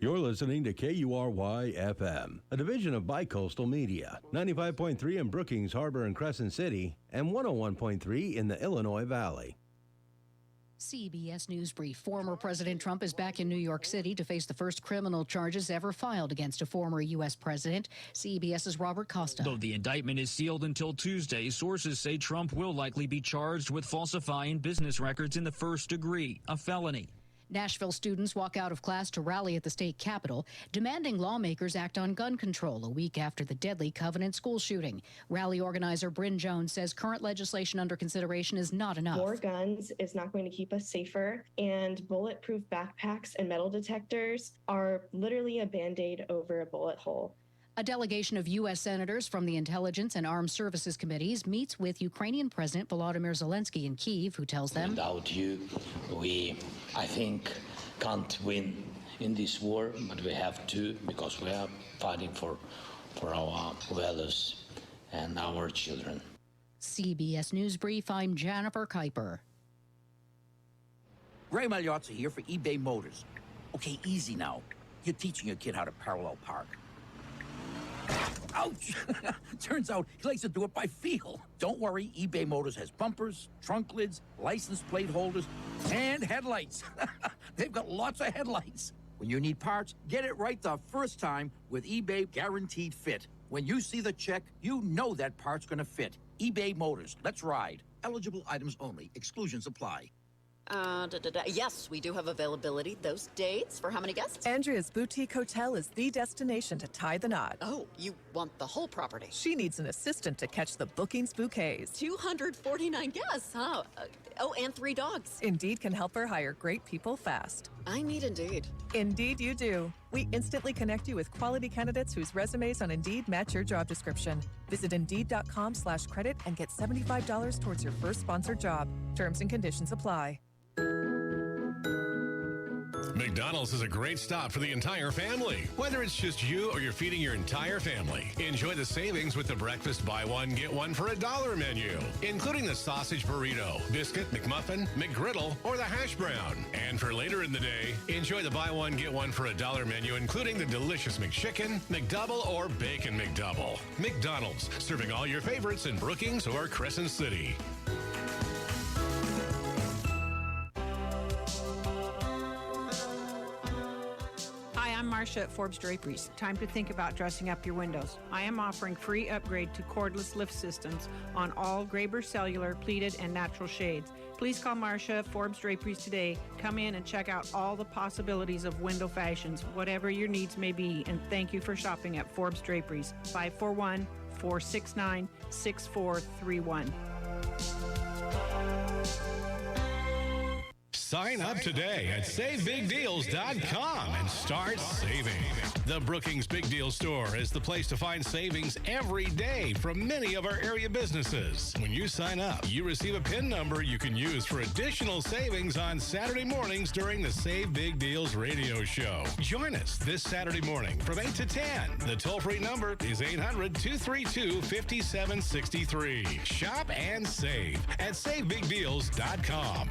You're listening to KURY-FM, a division of Bicoastal Media, 95.3 in Brookings, Harbor, and Crescent City, and 101.3 in the Illinois Valley. CBS News Brief. Former President Trump is back in New York City to face the first criminal charges ever filed against a former U.S. president. CBS's Robert Costa. Though the indictment is sealed until Tuesday, sources say Trump will likely be charged with falsifying business records in the first degree, a felony. Nashville students walk out of class to rally at the state capitol, demanding lawmakers act on gun control a week after the deadly Covenant school shooting. Rally organizer Bryn Jones says current legislation under consideration is not enough. More guns is not going to keep us safer, and bulletproof backpacks and metal detectors are literally a Band-Aid over a bullet hole. A delegation of U.S. senators from the Intelligence and Armed Services Committees meets with Ukrainian President Volodymyr Zelensky in Kyiv, who tells them, "Without you, I think, can't win in this war, but we have to, because we are fighting for our values and our children." CBS News Brief, I'm Jennifer Kuiper. Ray Magliozzi here for eBay Motors. Okay, easy now. You're teaching your kid how to parallel park. Ouch! Turns out he likes to do it by feel. Don't worry, eBay Motors has bumpers, trunk lids, license plate holders, and headlights. They've got lots of headlights. When you need parts, get it right the first time with eBay Guaranteed Fit. When you see the check, you know that part's gonna fit. eBay Motors, let's ride. Eligible items only. Exclusions apply. Yes, we do have availability. Those dates for how many guests? Andrea's Boutique Hotel is the destination to tie the knot. Oh, you want the whole property? She needs an assistant to catch the bookings bouquets. 249 guests, huh? Oh, and 3 dogs. Indeed can help her hire great people fast. I need Indeed. Indeed you do. We instantly connect you with quality candidates whose resumes on Indeed match your job description. Visit Indeed.com/credit and get $75 towards your first sponsored job. Terms and conditions apply. McDonald's is a great stop for the entire family. Whether it's just you or you're feeding your entire family, enjoy the savings with the breakfast buy one, get one for $1 menu, including the sausage burrito, biscuit, McMuffin, McGriddle, or the hash brown. And for later in the day, enjoy the buy one, get one for $1 menu, including the delicious McChicken, McDouble, or Bacon McDouble. McDonald's, serving all your favorites in Brookings or Crescent City. I'm Marcia at Forbes Draperies. Time to think about dressing up your windows. I am offering free upgrade to cordless lift systems on all Graber cellular, pleated, and natural shades. Please call Marcia at Forbes Draperies today. Come in and check out all the possibilities of window fashions, whatever your needs may be. And thank you for shopping at Forbes Draperies. 541-469-6431. Sign up today at SaveBigDeals.com and start saving. The Brookings Big Deal Store is the place to find savings every day from many of our area businesses. When you sign up, you receive a PIN number you can use for additional savings on Saturday mornings during the Save Big Deals radio show. Join us this Saturday morning from 8 to 10. The toll-free number is 800-232-5763. Shop and save at SaveBigDeals.com.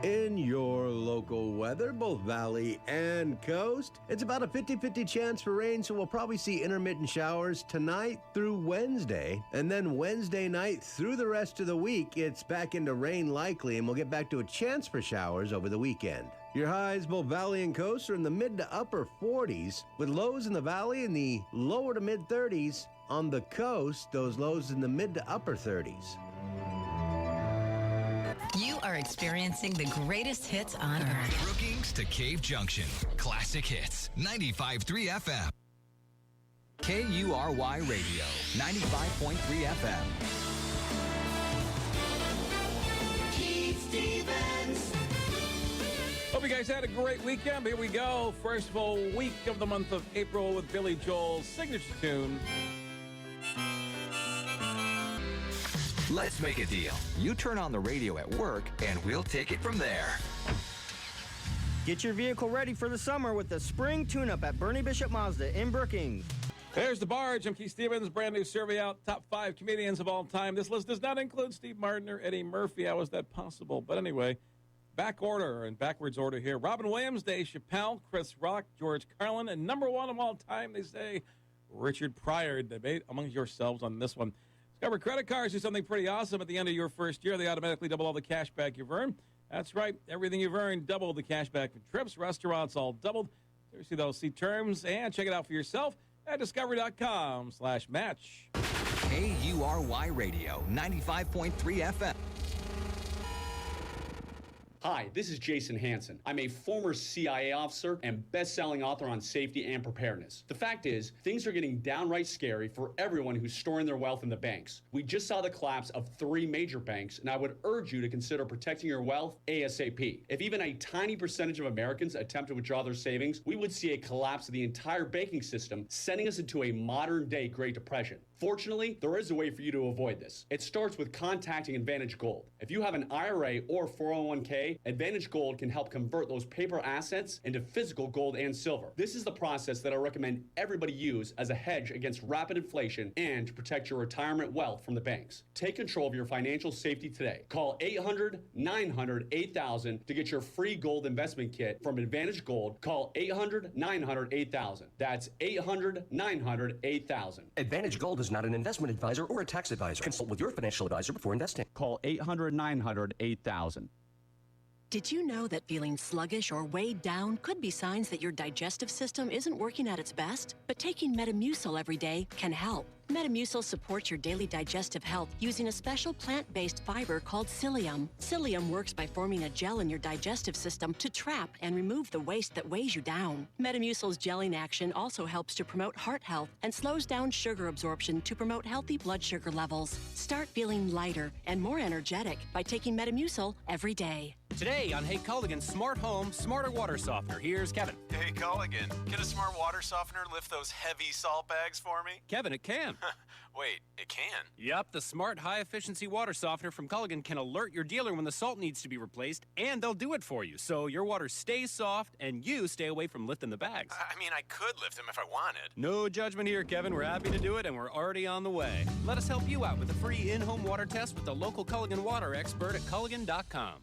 In your local weather, both valley and coast, it's about a 50-50 chance for rain, so we'll probably see intermittent showers tonight through Wednesday. And then Wednesday night through the rest of the week, it's back into rain likely, and we'll get back to a chance for showers over the weekend. Your highs, both valley and coast, are in the mid to upper 40s, with lows in the valley in the lower to mid 30s. On the coast, those lows in the mid to upper 30s. You are experiencing the greatest hits on Earth. Brookings to Cave Junction. Classic hits. 95.3 FM. KURY Radio. 95.3 FM. Keith Stevens. Hope you guys had a great weekend. Here we go. First full week of the month of April with Billy Joel's signature tune. Let's make a deal. You turn on the radio at work, and we'll take it from there. Get your vehicle ready for the summer with the spring tune-up at Bernie Bishop Mazda in Brookings. There's the barge. I'm Keith Stevens. Brand new survey out. Top 5 comedians of all time. This list does not include Steve Martin or Eddie Murphy. How is that possible? But anyway, Back order and backwards order here. Robin Williams, Dave Chappelle, Chris Rock, George Carlin, and number one of all time, they say, Richard Pryor. Debate among yourselves on this one. Discover credit cards do something pretty awesome at the end of your first year. They automatically double all the cash back you've earned. That's right. Everything you've earned, double the cash back for trips, restaurants, all doubled. Seriously, though, see terms and check it out for yourself at discovery.com/match. KURY Radio, 95.3 FM. Hi, this is Jason Hansen. I'm a former CIA officer and best-selling author on safety and preparedness. The fact is, things are getting downright scary for everyone who's storing their wealth in the banks. We just saw the collapse of 3 major banks, and I would urge you to consider protecting your wealth ASAP. If even a tiny percentage of Americans attempt to withdraw their savings, we would see a collapse of the entire banking system, sending us into a modern-day Great Depression. Fortunately, there is a way for you to avoid this. It starts with contacting Advantage Gold. If you have an IRA or 401k, Advantage Gold can help convert those paper assets into physical gold and silver. This is the process that I recommend everybody use as a hedge against rapid inflation and to protect your retirement wealth from the banks. Take control of your financial safety today. Call 800-900-8000 to get your free gold investment kit from Advantage Gold. Call 800-900-8000. That's 800-900-8000. Advantage Gold is not an investment advisor or a tax advisor. Consult with your financial advisor before investing. Call 800-900-8000. Did you know that feeling sluggish or weighed down could be signs that your digestive system isn't working at its best? But taking Metamucil every day can help. Metamucil supports your daily digestive health using a special plant-based fiber called psyllium. Psyllium works by forming a gel in your digestive system to trap and remove the waste that weighs you down. Metamucil's gelling action also helps to promote heart health and slows down sugar absorption to promote healthy blood sugar levels. Start feeling lighter and more energetic by taking Metamucil every day. Today on Hey Culligan's Smart Home, Smarter Water Softener, here's Kevin. Hey Culligan, can a smart water softener lift those heavy salt bags for me? Kevin, it can. Wait, it can? Yep, the smart high-efficiency water softener from Culligan can alert your dealer when the salt needs to be replaced, and they'll do it for you, so your water stays soft and you stay away from lifting the bags. I mean, I could lift them if I wanted. No judgment here, Kevin. We're happy to do it, and we're already on the way. Let us help you out with a free in-home water test with the local Culligan water expert at Culligan.com.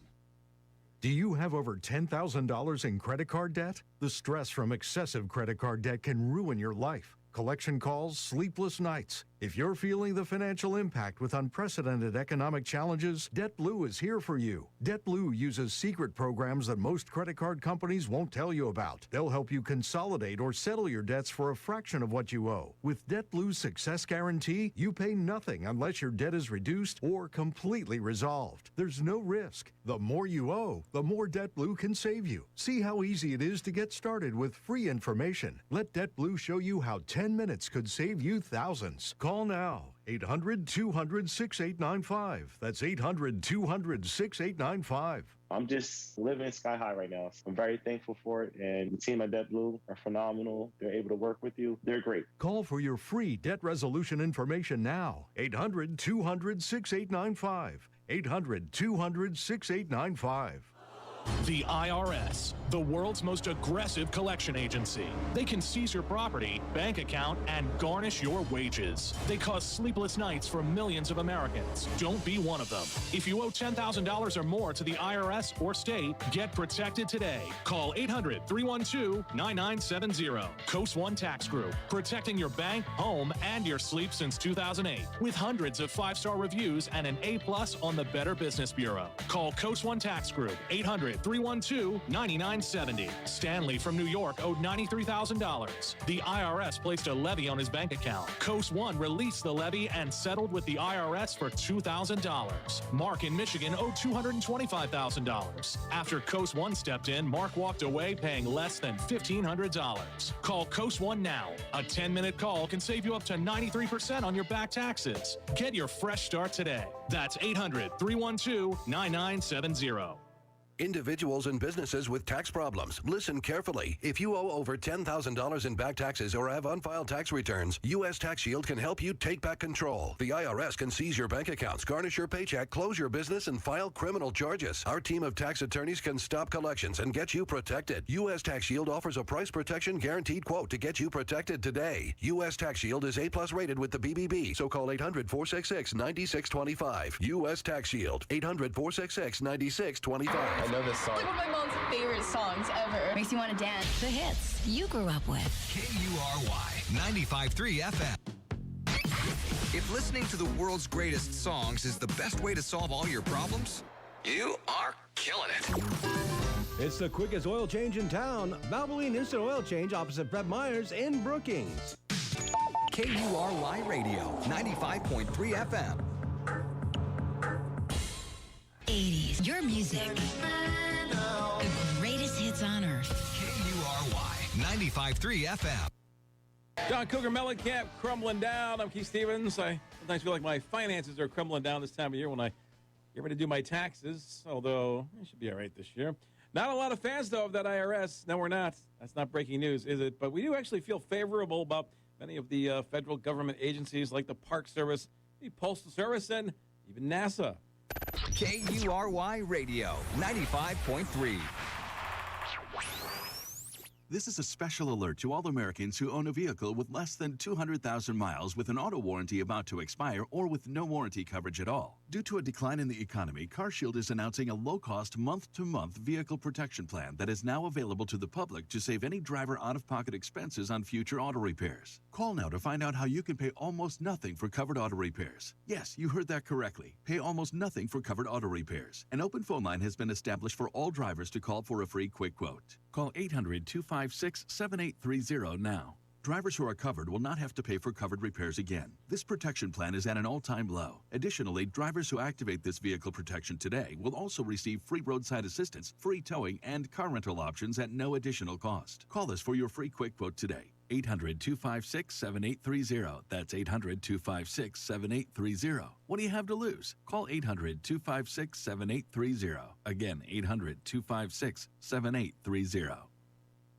Do you have over $10,000 in credit card debt? The stress from excessive credit card debt can ruin your life. Collection calls, sleepless nights. If you're feeling the financial impact with unprecedented economic challenges, DebtBlue is here for you. DebtBlue uses secret programs that most credit card companies won't tell you about. They'll help you consolidate or settle your debts for a fraction of what you owe. With DebtBlue's Success Guarantee, you pay nothing unless your debt is reduced or completely resolved. There's no risk. The more you owe, the more DebtBlue can save you. See how easy it is to get started with free information. Let DebtBlue show you how 10 minutes could save you thousands. Call now. 800-200-6895. That's 800-200-6895. I'm just living sky high right now. I'm very thankful for it, and the team at DebtBlue are phenomenal. They're able to work with you. They're great. Call for your free debt resolution information now. 800-200-6895. 800-200-6895. The IRS, the world's most aggressive collection agency. They can seize your property, bank account, and garnish your wages. They cause sleepless nights for millions of Americans. Don't be one of them. If you owe $10,000 or more to the IRS or state, get protected today. Call 800-312-9970. Coast One Tax Group, protecting your bank, home, and your sleep since 2008. With hundreds of 5-star reviews and an A+ on the Better Business Bureau. Call Coast One Tax Group, 800-312-9970. Stanley from New York owed $93,000. The IRS placed a levy on his bank account. Coast One released the levy and settled with the IRS for $2,000. Mark in Michigan owed $225,000. After Coast One stepped in, Mark walked away paying less than $1,500. Call Coast One now. A 10-minute call can save you up to 93% on your back taxes. Get your fresh start today. That's 800-312-9970. Individuals and businesses with tax problems, listen carefully. If you owe over $10,000 in back taxes or have unfiled tax returns, U.S. Tax Shield can help you take back control. The IRS can seize your bank accounts, garnish your paycheck, close your business, and file criminal charges. Our team of tax attorneys can stop collections and get you protected. U.S. Tax Shield offers a price protection guaranteed quote to get you protected today. U.S. Tax Shield is A+ rated with the BBB, so call 800-466-9625. U.S. Tax Shield, 800-466-9625. I know this song. Like one of my mom's favorite songs ever. Makes you want to dance. The hits you grew up with. KURY 95.3 FM. If listening to the world's greatest songs is the best way to solve all your problems, you are killing it. It's the quickest oil change in town. Valvoline Instant Oil Change opposite Fred Meyer's in Brookings. KURY Radio 95.3 FM. 80s, your music. The greatest hits on earth. KURY 95.3 FM. John Cougar Mellencamp, Crumbling Down. I'm Keith Stevens. I sometimes feel like my finances are crumbling down this time of year when I get ready to do my taxes, although it should be all right this year. Not a lot of fans, though, of that IRS. No, we're not. That's not breaking news, is it? But we do actually feel favorable about many of the federal government agencies like the Park Service, the Postal Service, and even NASA. KURY Radio 95.3. This is a special alert to all Americans who own a vehicle with less than 200,000 miles with an auto warranty about to expire or with no warranty coverage at all. Due to a decline in the economy, CarShield is announcing a low-cost month-to-month vehicle protection plan that is now available to the public to save any driver out-of-pocket expenses on future auto repairs. Call now to find out how you can pay almost nothing for covered auto repairs. Yes, you heard that correctly. Pay almost nothing for covered auto repairs. An open phone line has been established for all drivers to call for a free quick quote. Call 800-256-7830 now. Drivers who are covered will not have to pay for covered repairs again. This protection plan is at an all-time low. Additionally, drivers who activate this vehicle protection today will also receive free roadside assistance, free towing, and car rental options at no additional cost. Call us for your free quick quote today. 800-256-7830. That's 800-256-7830. What do you have to lose? Call 800-256-7830. Again, 800-256-7830.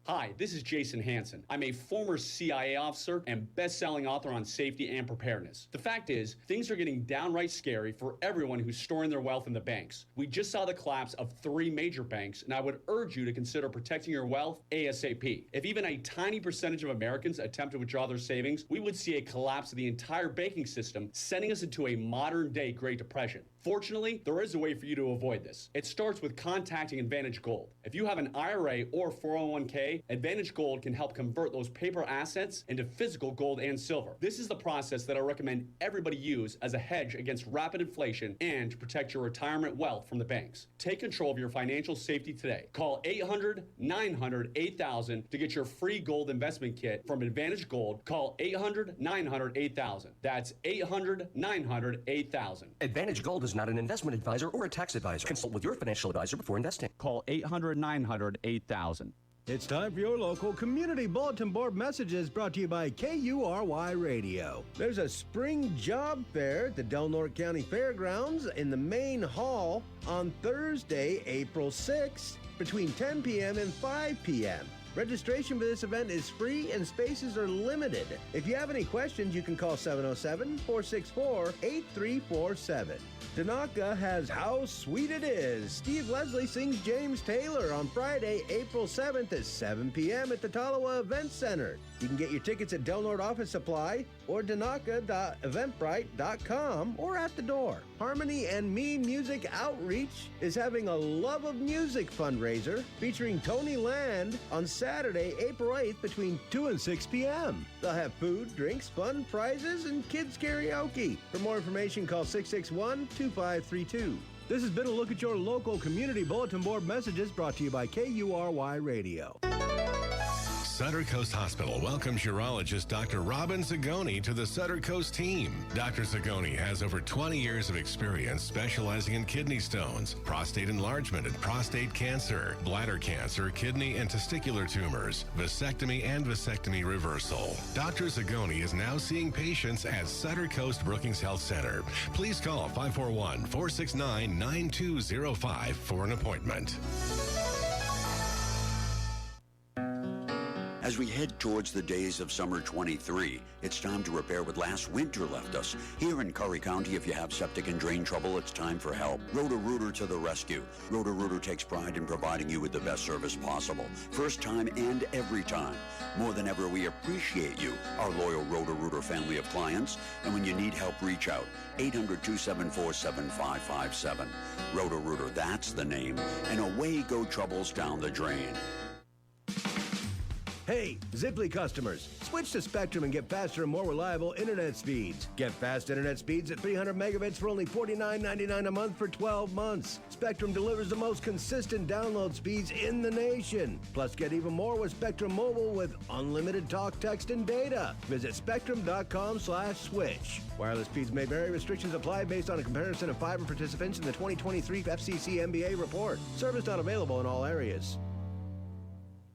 Hi, this is Jason Hansen. I'm a former CIA officer and best-selling author on safety and preparedness. The fact is, things are getting downright scary for everyone who's storing their wealth in the banks. We just saw the collapse of 3 major banks, and I would urge you to consider protecting your wealth ASAP. If even a tiny percentage of Americans attempt to withdraw their savings, we would see a collapse of the entire banking system, sending us into a modern-day Great Depression. Fortunately, there is a way for you to avoid this. It starts with contacting Advantage Gold. If you have an IRA or 401k, Advantage Gold can help convert those paper assets into physical gold and silver. This is the process that I recommend everybody use as a hedge against rapid inflation and to protect your retirement wealth from the banks. Take control of your financial safety today. Call 800-900-8000 to get your free gold investment kit from Advantage Gold. Call 800-900-8000. That's 800-900-8000. Advantage Gold is not an investment advisor or a tax advisor. Consult with your financial advisor before investing. Call 800-900-8000. It's time for your local community bulletin board messages brought to you by KURY Radio. There's a spring job fair at the Del Norte County Fairgrounds in the main hall on Thursday, April 6th between 10 p.m. and 5 p.m. Registration for this event is free and spaces are limited. If you have any questions, you can call 707-464-8347. Tanaka has How Sweet It Is. Steve Leslie sings James Taylor on Friday, April 7th at 7 p.m. at the Talawa Event Center. You can get your tickets at Del Norte Office Supply or Tanaka.eventbrite.com or at the door. Harmony and Me Music Outreach is having a Love of Music fundraiser featuring Tony Land on Saturday, April 8th between 2 and 6 p.m. They'll have food, drinks, fun, prizes, and kids karaoke. For more information, call 661-2532. This has been a look at your local community bulletin board messages brought to you by KURY Radio. Sutter Coast Hospital welcomes urologist Dr. Robin Zagoni to the Sutter Coast team. Dr. Zagoni has over 20 years of experience specializing in kidney stones, prostate enlargement and prostate cancer, bladder cancer, kidney and testicular tumors, vasectomy and vasectomy reversal. Dr. Zagoni is now seeing patients at Sutter Coast Brookings Health Center. Please call 541-469-9205 for an appointment. As we head towards the days of summer 23, it's time to repair what last winter left us. Here in Curry County, if you have septic and drain trouble, it's time for help. Roto-Rooter to the rescue. Roto-Rooter takes pride in providing you with the best service possible. First time and every time. More than ever, we appreciate you, our loyal Roto-Rooter family of clients. And when you need help, reach out. 800-274-7557. Roto-Rooter, that's the name. And away go troubles down the drain. Hey, Ziply customers, switch to Spectrum and get faster and more reliable internet speeds. Get fast internet speeds at 300 megabits for only $49.99 a month for 12 months. Spectrum delivers the most consistent download speeds in the nation. Plus, get even more with Spectrum Mobile with unlimited talk, text, and data. Visit spectrum.com/switch. Wireless speeds may vary. Restrictions apply based on a comparison of fiber participants in the 2023 FCC MBA report. Service not available in all areas.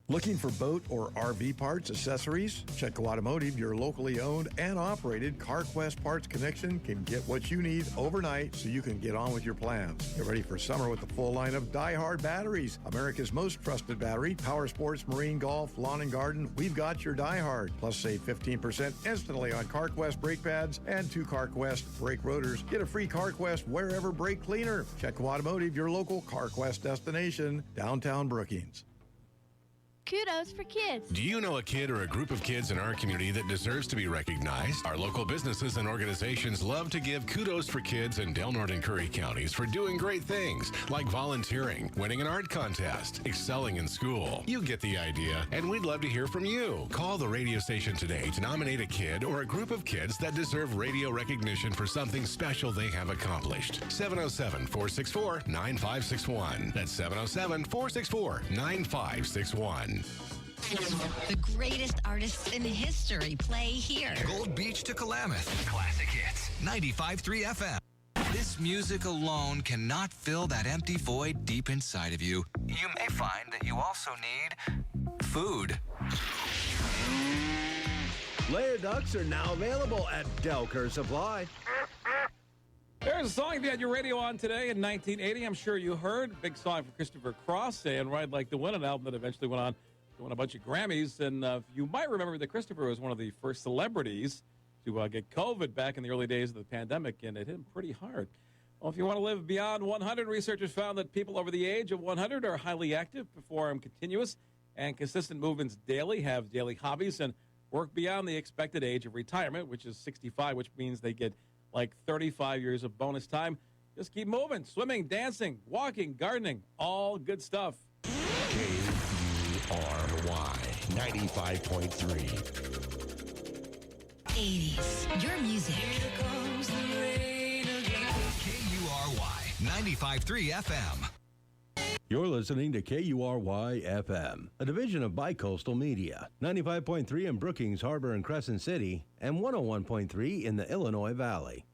Looking for boat or RV parts, accessories? Chetco Automotive, your locally owned and operated CarQuest parts connection, can get what you need overnight so you can get on with your plans. Get ready for summer with the full line of Die-Hard batteries. America's most trusted battery, power sports, marine, golf, lawn and garden. We've got your Die-Hard. Plus save 15% instantly on CarQuest brake pads and 2 CarQuest brake rotors. Get a free CarQuest wherever brake cleaner. Chetco Automotive, your local CarQuest destination, downtown Brookings. Kudos for kids. Do you know a kid or a group of kids in our community that deserves to be recognized? Our local businesses and organizations love to give kudos for kids in Del Norte and Curry counties for doing great things like volunteering, winning an art contest, excelling in school. You get the idea, and we'd love to hear from you. Call the radio station today to nominate a kid or a group of kids that deserve radio recognition for something special they have accomplished. 707-464-9561. That's 707-464-9561. The greatest artists in history play here. Gold Beach to Klamath. Classic hits. 95.3 FM. This music alone cannot fill that empty void deep inside of you. You may find that you also need food. Layer ducks are now available at Delker Supply. There's a song if you had your radio on today in 1980. I'm sure you heard. Big song for Christopher Cross saying Ride Like the Wind, an album that eventually went on to win a bunch of Grammys. And you might remember that Christopher was one of the first celebrities to get COVID back in the early days of the pandemic, and it hit him pretty hard. Well, if you want to live beyond 100, researchers found that people over the age of 100 are highly active, perform continuous and consistent movements daily, have daily hobbies, and work beyond the expected age of retirement, which is 65, which means they get like 35 years of bonus time. Just keep moving, swimming, dancing, walking, gardening, all good stuff. KURY 95.3. 80s, your music. KURY 95.3 FM. You're listening to KURY-FM, a division of Bicoastal Media. 95.3 in Brookings, Harbor, and Crescent City, and 101.3 in the Illinois Valley.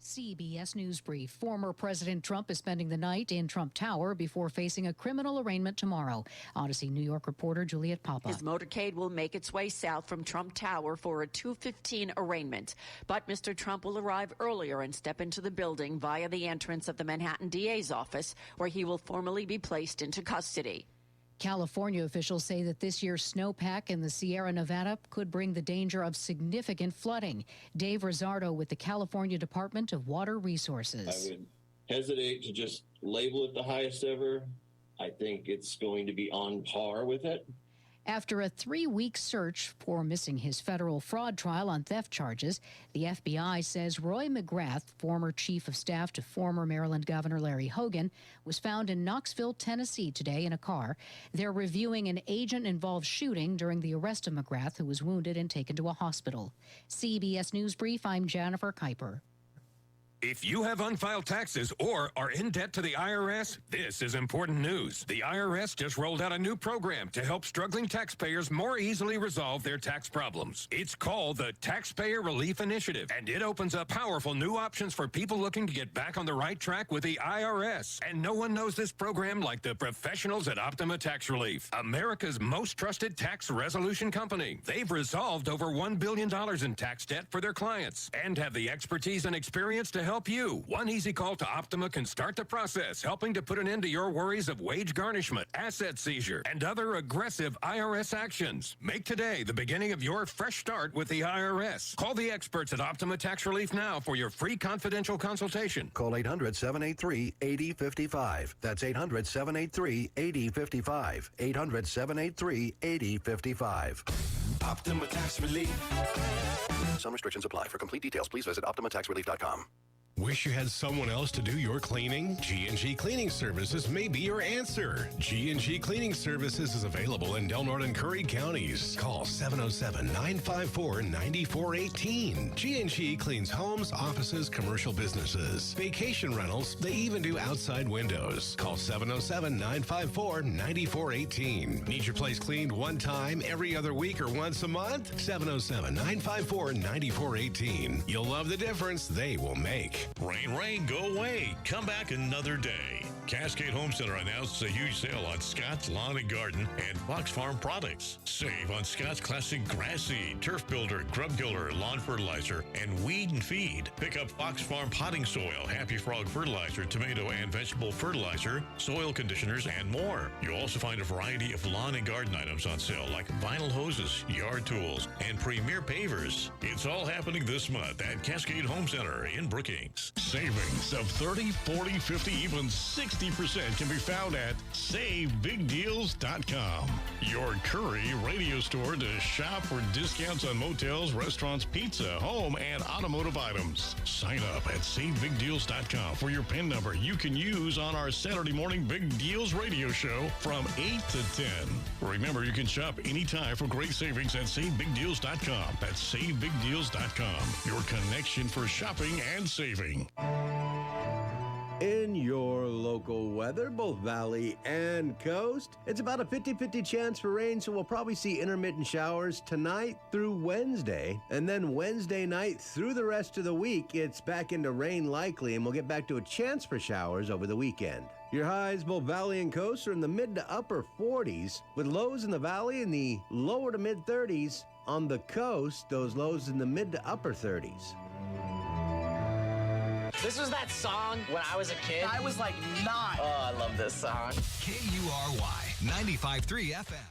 CBS News Brief. Former President Trump is spending the night in Trump Tower before facing a criminal arraignment tomorrow. Odyssey New York reporter Juliet Papa. His motorcade will make its way south from Trump Tower for a 2:15 arraignment. But Mr. Trump will arrive earlier and step into the building via the entrance of the Manhattan DA's office, where he will formally be placed into custody. California officials say that this year's snowpack in the Sierra Nevada could bring the danger of significant flooding. Dave Rosardo with the California Department of Water Resources. I would hesitate to just label it the highest ever. I think it's going to be on par with it. After a 3-week search for missing his federal fraud trial on theft charges, the FBI says Roy McGrath, former chief of staff to former Maryland Governor Larry Hogan, was found in Knoxville, Tennessee today in a car. They're reviewing an agent-involved shooting during the arrest of McGrath, who was wounded and taken to a hospital. CBS News Brief, I'm Jennifer Kuiper. If you have unfiled taxes or are in debt to the IRS, this is important news. The IRS just rolled out a new program to help struggling taxpayers more easily resolve their tax problems. It's called the Taxpayer Relief Initiative, and it opens up powerful new options for people looking to get back on the right track with the IRS. And no one knows this program like the professionals at Optima Tax Relief, America's most trusted tax resolution company. They've resolved over $1 billion in tax debt for their clients and have the expertise and experience to help help you. One easy call to Optima can start the process, helping to put an end to your worries of wage garnishment, asset seizure, and other aggressive IRS actions. Make today the beginning of your fresh start with the IRS. Call the experts at Optima Tax Relief now for your free confidential consultation. Call 800-783-8055. That's 800-783-8055. 800-783-8055. Optima Tax Relief. Some restrictions apply. For complete details, please visit OptimaTaxRelief.com. Wish you had someone else to do your cleaning? G&G Cleaning Services may be your answer. G&G Cleaning Services is available in Del Norte and Curry counties. Call 707-954-9418. G&G cleans homes, offices, commercial businesses, vacation rentals. They even do outside windows. Call 707-954-9418. Need your place cleaned one time, every other week, or once a month? 707-954-9418. You'll love the difference they will make. Rain, go away. Come back another day. Cascade Home Center announced a huge sale on Scott's Lawn and Garden and Fox Farm products. Save on Scott's Classic Grass Seed, Turf Builder, Grub Killer, Lawn Fertilizer, and Weed and Feed. Pick up Fox Farm Potting Soil, Happy Frog Fertilizer, Tomato and Vegetable Fertilizer, Soil Conditioners, and more. You'll also find a variety of lawn and garden items on sale like vinyl hoses, yard tools, and premier pavers. It's all happening this month at Cascade Home Center in Brookings. Savings of 30, 40, 50, even 60% can be found at SaveBigDeals.com. Your Curry radio store to shop for discounts on motels, restaurants, pizza, home, and automotive items. Sign up at SaveBigDeals.com for your PIN number you can use on our Saturday morning Big Deals radio show from 8 to 10. Remember, you can shop anytime for great savings at SaveBigDeals.com. That's SaveBigDeals.com. Your connection for shopping and saving. In your local weather, both valley and coast, it's about a 50-50 chance for rain, so we'll probably see intermittent showers tonight through Wednesday. And then Wednesday night through the rest of the week, it's back into rain likely, and we'll get back to a chance for showers over the weekend. Your highs, both valley and coast, are in the mid to upper 40s, with lows in the valley in the lower to mid 30s. On the coast, those lows in the mid to upper 30s. This was that song when I was a kid. I was like 9. Oh, I love this song. KURY 95.3 FM.